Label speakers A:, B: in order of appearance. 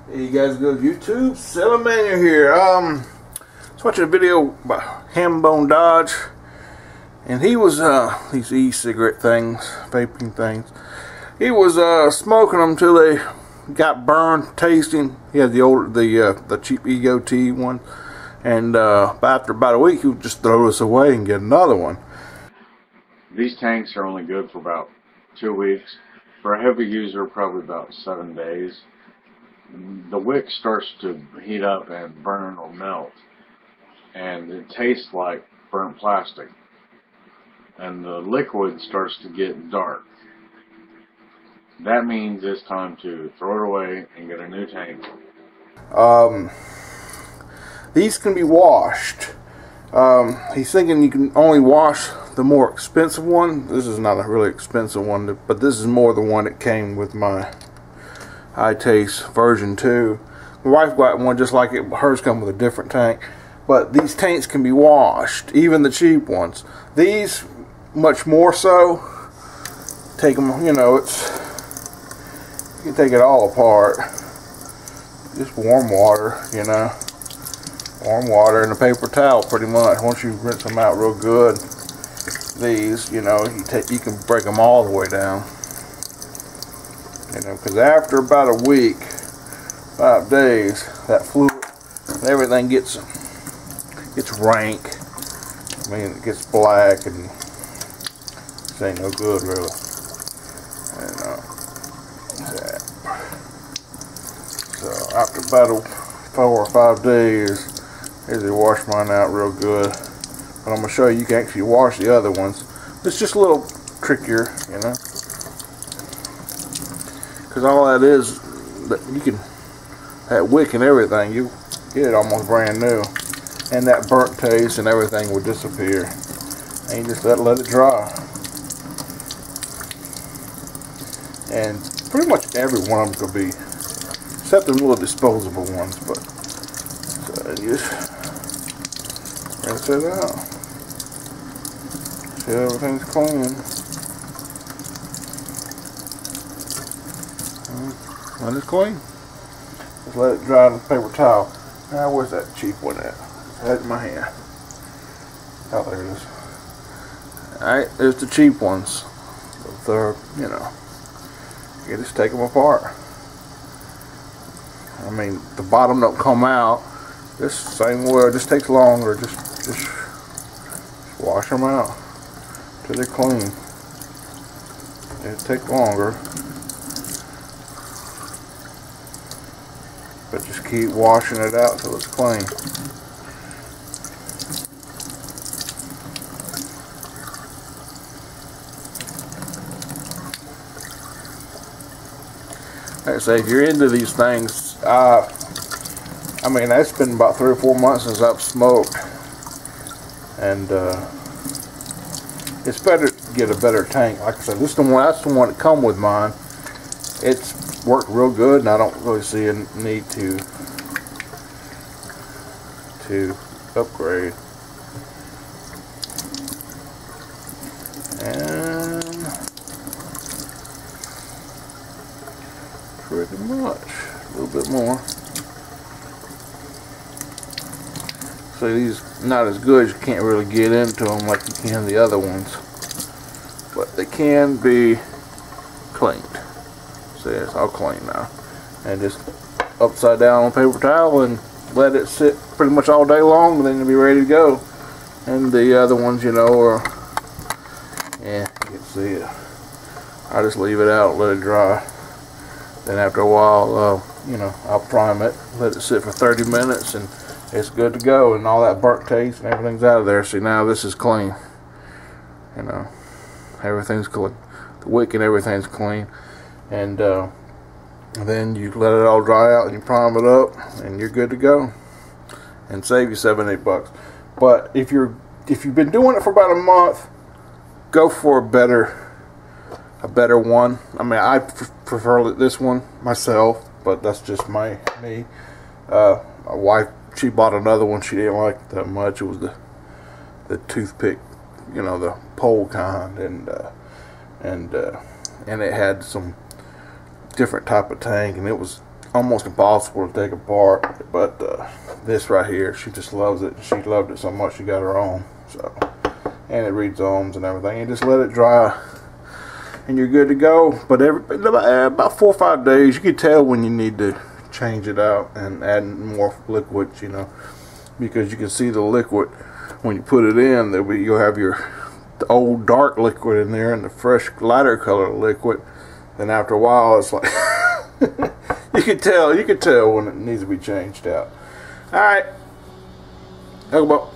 A: Hey, you guys go to YouTube. Salamania here. I was watching a video about Hambone Dodge, and he was these e-cigarette things, vaping things. He was smoking them till they got burned, tasting. He had the cheap EOT one, and after about a week, he would just throw this away and get another one.
B: These tanks are only good for about 2 weeks. For a heavy user, probably about 7 days. The wick starts to heat up and burn or melt, and it tastes like burnt plastic, and the liquid starts to get dark. That means it's time to throw it away and get a new tank.
A: These can be washed. He's thinking you can only wash the more expensive one. This is not a really expensive one, but this is more the one that came with my iTaste version 2. My wife got one just like it. Hers come with a different tank. But these tanks can be washed, even the cheap ones. These, much more so. Take them, you know, you can take it all apart. Just warm water, you know. Warm water and a paper towel, pretty much. Once you rinse them out real good, these, you know, you can break them all the way down. You know, because after about a week, 5 days, that fluid and everything gets rank. I mean, it gets black, and this ain't no good, really. And yeah. So after about 4 or 5 days, I usually wash mine out real good. But I'm gonna show you can actually wash the other ones. It's just a little trickier, you know. Because all that is, you can, that wick and everything, you get it almost brand new. And that burnt taste and everything will disappear. And you just let it dry. And pretty much every one of them could be, except the little disposable ones, but so you just rinse it out. See, everything's clean. When it's clean, just let it dry on the paper towel. Now, where's that cheap one at? I had it in my hand. Oh, there it is. Alright, there's the cheap ones. They're, you know, you just take them apart. I mean, the bottom don't come out. This same way, it just takes longer. Just wash them out till they're clean. It'll take longer. But just keep washing it out till it's clean. Like I say, if you're into these things, I mean, it's been about 3 or 4 months since I've smoked, and it's better to get a better tank. Like I said, that's the one that come with mine. It's worked real good, and I don't really see a need to upgrade. And pretty much a little bit more. So these not as good. You can't really get into them like you can the other ones, but they can be cleaned. See, it's all clean now, and just upside down on a paper towel and let it sit pretty much all day long, and then you'll be ready to go. And the other ones, you know, are, yeah, you can see it. I just leave it out, let it dry. Then after a while, you know, I'll prime it, let it sit for 30 minutes, and it's good to go. And all that burnt taste and everything's out of there. See, now this is clean. You know, everything's clean. The wick and everything's clean. And then you let it all dry out and you prime it up, and you're good to go, and save you $7 or $8. But if you've been doing it for about a month, go for a better one. I mean, I prefer this one myself, but that's just me. My wife, she bought another one she didn't like it that much. It was the toothpick, you know, the pole kind, and it had some different type of tank, and it was almost impossible to take apart. But this right here, she just loves it. She loved it so much she got her own. So, and it reads ohms and everything. You just let it dry, and you're good to go. But about 4 or 5 days, you can tell when you need to change it out and add more liquids, you know, because you can see the liquid when you put it in. You'll have the old dark liquid in there and the fresh lighter color liquid. Then after a while, it's like you can tell when it needs to be changed out. All right, talk about.